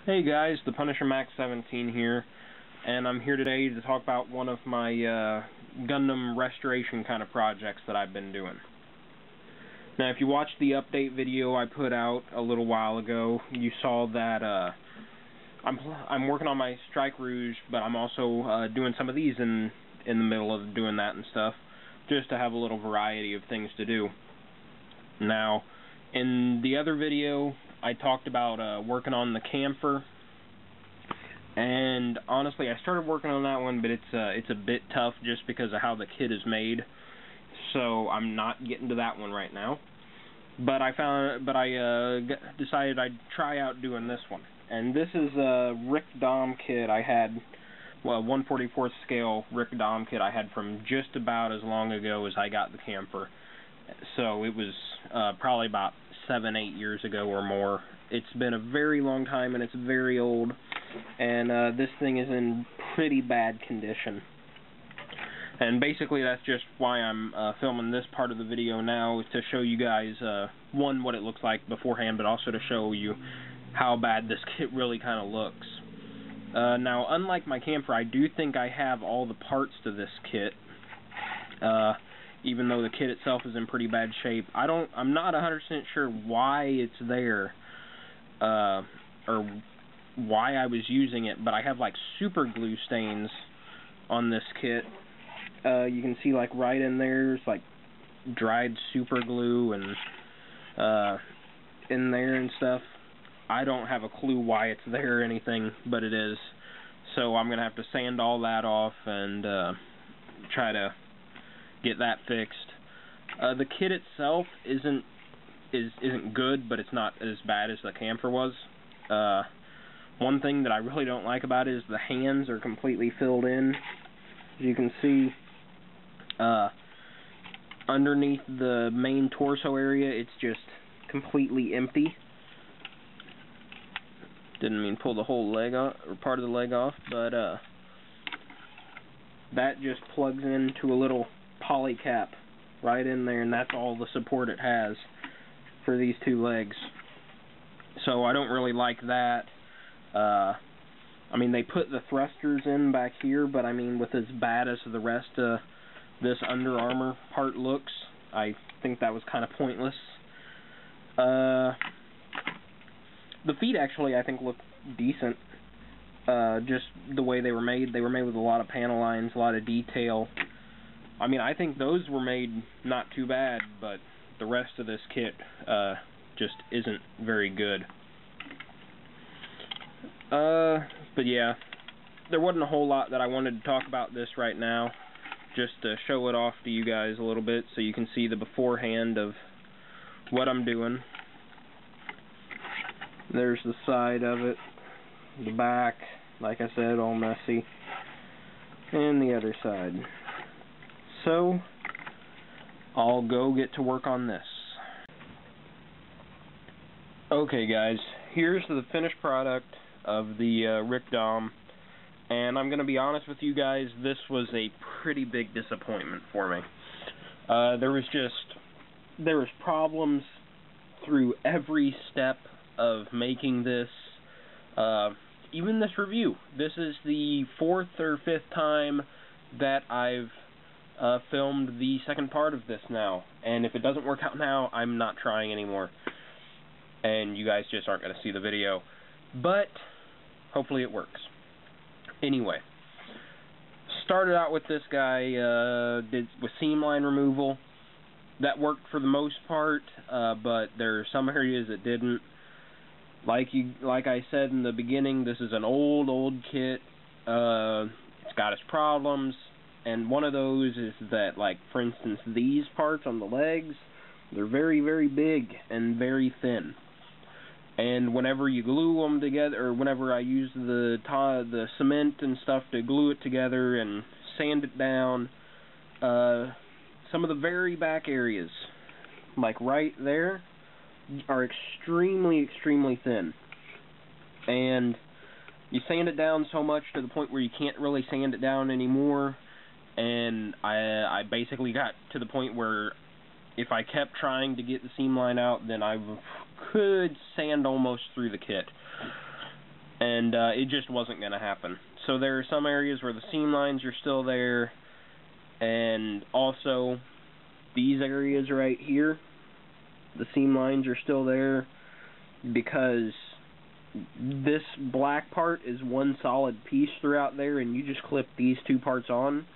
Hey guys, the Punisher Max 17 here, and I'm here today to talk about one of my Gundam restoration kind of projects that I've been doing. Now, if you watched the update video I put out a little while ago, you saw that I'm working on my Strike Rouge, but I'm also doing some of these in the middle of doing that and stuff, just to have a little variety of things to do. Now, in the other video, I talked about working on the camphor, and honestly, I started working on that one, but it's a bit tough just because of how the kit is made. So I'm not getting to that one right now. But I decided I'd try out doing this one, and this is a Rick Dom kit I had. Well, 1/44th scale Rick Dom kit I had from just about as long ago as I got the camphor. So it was probably about 7-8 years ago or more. It's been a very long time and it's very old, and this thing is in pretty bad condition. And basically that's just why I'm filming this part of the video now, is to show you guys, one, what it looks like beforehand, but also to show you how bad this kit really kind of looks. Now, unlike my camphor, I do think I have all the parts to this kit. Even though the kit itself is in pretty bad shape. I'm not 100% sure why it's there, or why I was using it, but I have like super glue stains on this kit. You can see like right in there's like dried super glue and in there and stuff. I don't have a clue why it's there or anything, but it is. So I'm gonna have to sand all that off and try to get that fixed. The kit itself isn't good, but it's not as bad as the camphor was. One thing that I really don't like about it is the hands are completely filled in. As you can see, underneath the main torso area, it's just completely empty. Didn't mean pull the whole leg off, or part of the leg off, but that just plugs into a little poly cap right in there, and that's all the support it has for these two legs. So I don't really like that. I mean, they put the thrusters in back here, but I mean, with as bad as the rest of this Under Armour part looks, I think that was kind of pointless. The feet actually, I think, look decent. Just the way they were made. They were made with a lot of panel lines, a lot of detail. I mean, I think those were made not too bad, but the rest of this kit just isn't very good. But yeah, there wasn't a whole lot that I wanted to talk about this right now, just to show it off to you guys a little bit so you can see the beforehand of what I'm doing. There's the side of it, the back, like I said, all messy, and the other side. So, I'll go get to work on this. Okay guys, here's the finished product of the Rick Dom, and I'm going to be honest with you guys, this was a pretty big disappointment for me. There was problems through every step of making this, even this review. This is the 4th or 5th time that I've filmed the second part of this now, and if it doesn't work out now, I'm not trying anymore, and you guys just aren't going to see the video, but hopefully it works. Anyway, started out with this guy, did with seam line removal. That worked for the most part, but there are some areas that didn't. Like I said in the beginning, this is an old kit. It's got its problems. And one of those is that, like, for instance, these parts on the legs, they're very, very big and very thin. And whenever you glue them together, or whenever I use the cement and stuff to glue it together and sand it down, some of the very back areas, like right there, are extremely, extremely thin. And you sand it down so much to the point where you can't really sand it down anymore. And I basically got to the point where if I kept trying to get the seam line out, then I could sand almost through the kit. and it just wasn't going to happen. So there are some areas where the seam lines are still there, and also these areas right here, the seam lines are still there, because this black part is one solid piece throughout there, and you just clip these two parts on.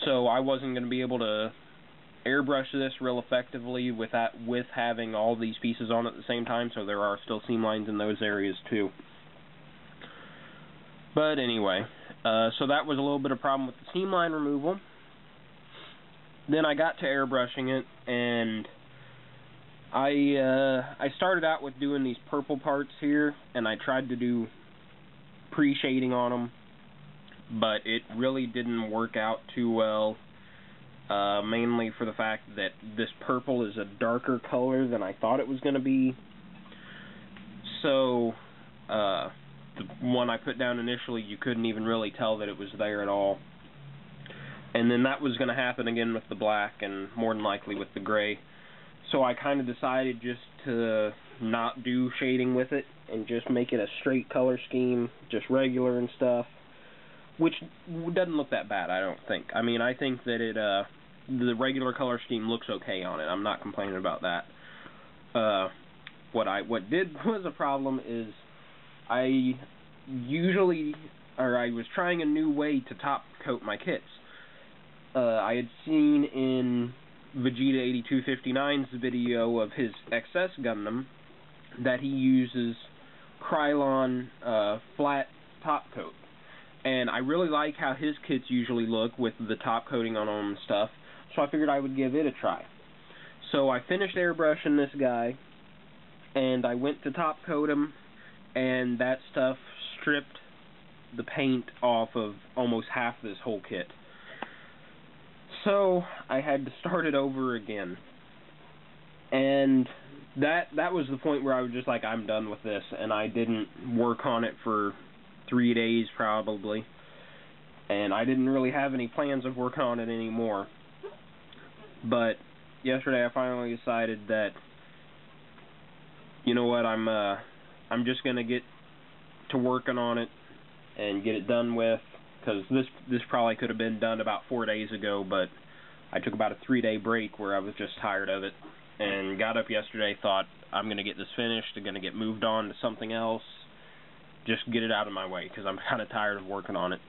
So I wasn't going to be able to airbrush this real effectively with having all these pieces on at the same time, so there are still seam lines in those areas too. But anyway, so that was a little bit of a problem with the seam line removal. Then I got to airbrushing it, and I started out with doing these purple parts here, and I tried to do pre-shading on them, but it really didn't work out too well, mainly for the fact that this purple is a darker color than I thought it was going to be. So the one I put down initially, you couldn't even really tell that it was there at all. And then that was going to happen again with the black, and more than likely with the gray. So I kind of decided just to not do shading with it and just make it a straight color scheme, just regular and stuff, which doesn't look that bad, I don't think. I mean, I think that the regular color scheme looks okay on it. I'm not complaining about that. What was a problem is I was trying a new way to top coat my kits. I had seen in Vegeta 8259's video of his XS Gundam that he uses Krylon flat top coat, and I really like how his kits usually look with the top coating on them and stuff, so I figured I would give it a try. So I finished airbrushing this guy, and I went to top coat him, and that stuff stripped the paint off of almost half this whole kit. So I had to start it over again, and that was the point where I was just like, I'm done with this, and I didn't work on it for 3 days probably, and I didn't really have any plans of working on it anymore. But yesterday I finally decided that, you know what, I'm just gonna get to working on it and get it done with. Because this probably could have been done about 4 days ago, but I took about a 3-day break where I was just tired of it, and got up yesterday, thought, I'm going to get this finished, I'm going to get moved on to something else, just get it out of my way, because I'm kind of tired of working on it.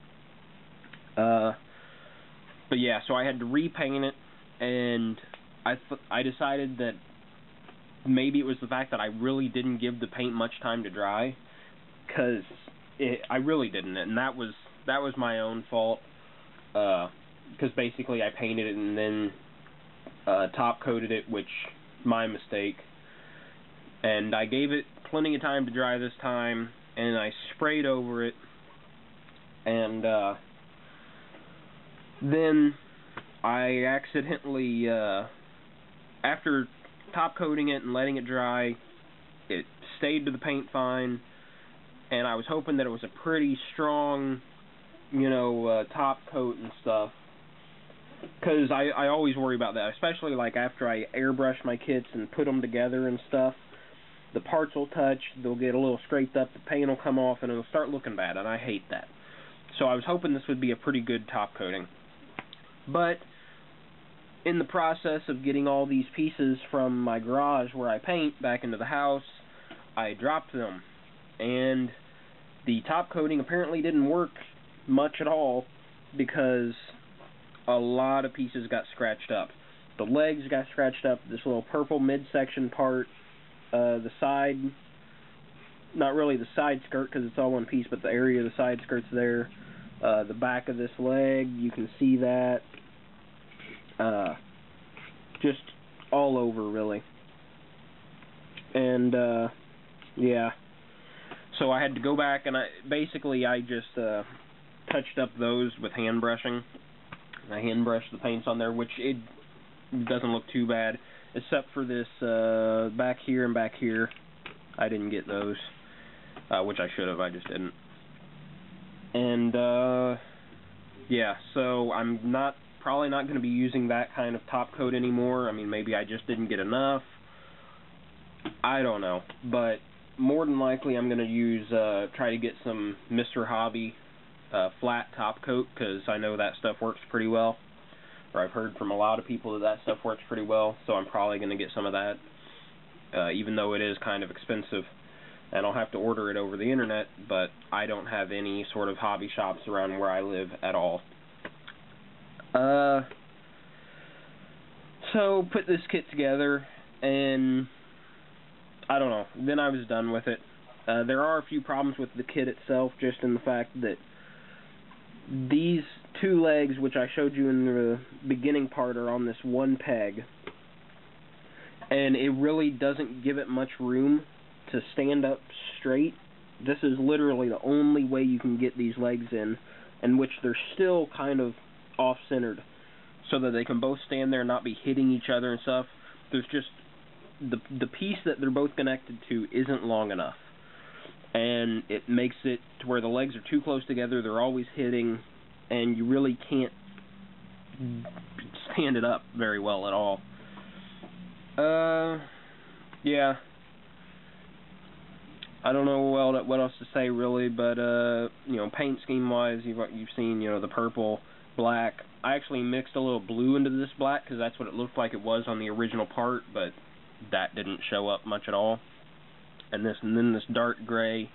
But yeah, so I had to repaint it, and I decided that maybe it was the fact that I really didn't give the paint much time to dry, because I really didn't, and that was my own fault, because basically I painted it and then top coated it, which my mistake, and I gave it plenty of time to dry this time, and I sprayed over it, and then I accidentally, after top coating it and letting it dry, it stayed to the paint fine, and I was hoping that it was a pretty strong, top coat and stuff, because I always worry about that, especially like after I airbrush my kits and put them together and stuff. The parts will touch, they'll get a little scraped up, the paint will come off, and it'll start looking bad, and I hate that. So I was hoping this would be a pretty good top coating. But in the process of getting all these pieces from my garage where I paint back into the house, I dropped them, and the top coating apparently didn't work much at all, because a lot of pieces got scratched up. The legs got scratched up, this little purple midsection part, the side, not really the side skirt because it's all one piece, but the area of the side skirt's there, the back of this leg, you can see that, just all over really. And yeah, so I had to go back, and I just touched up those with hand brushing. I hand brushed the paints on there, which it doesn't look too bad, except for this back here and back here. I didn't get those, which I should have, I just didn't. And yeah, so I'm probably not going to be using that kind of top coat anymore. I mean, maybe I just didn't get enough. I don't know, but more than likely I'm going to use, try to get some Mr. Hobby flat top coat, because I know that stuff works pretty well. Or I've heard from a lot of people that stuff works pretty well, so I'm probably going to get some of that, even though it is kind of expensive. And I'll have to order it over the internet, but I don't have any sort of hobby shops around where I live at all. So, put this kit together, and I don't know, then I was done with it. There are a few problems with the kit itself, just in the fact that these two legs, which I showed you in the beginning part, are on this one peg, and it really doesn't give it much room to stand up straight. This is literally the only way you can get these legs in which they're still kind of off-centered, so that they can both stand there and not be hitting each other and stuff. There's just, the piece that they're both connected to isn't long enough, and it makes it to where the legs are too close together, they're always hitting, and you really can't stand it up very well at all. Yeah. I don't know what else to say really, but you know, paint scheme wise, you've seen, you know, the purple, black. I actually mixed a little blue into this black because that's what it looked like it was on the original part, but that didn't show up much at all. And then this dark gray.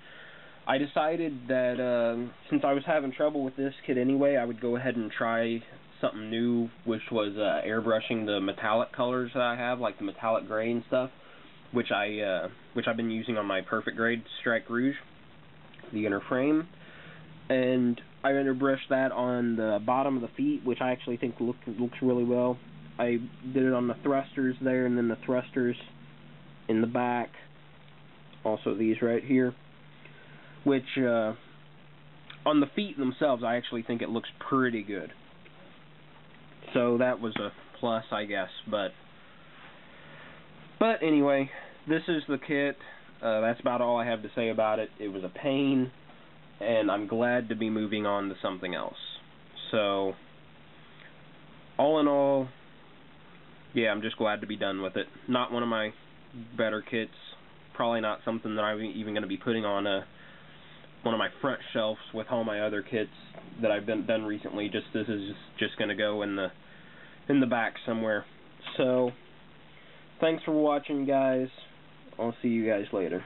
I decided that since I was having trouble with this kit anyway, I would go ahead and try something new, which was airbrushing the metallic colors that I have, like the metallic gray and stuff, which I've been using on my Perfect Grade Strike Rouge, the inner frame, and I underbrushed that on the bottom of the feet, which I actually think looks really well. I did it on the thrusters there, and then the thrusters in the back, also these right here, which on the feet themselves, I actually think it looks pretty good. So that was a plus, I guess, but anyway, this is the kit. That's about all I have to say about it. It was a pain, and I'm glad to be moving on to something else. So, all in all, yeah, I'm just glad to be done with it. Not one of my better kits. Probably not something that I'm even going to be putting on one of my front shelves with all my other kits that I've done recently. This is just going to go in the back somewhere. So, thanks for watching, guys. I'll see you guys later.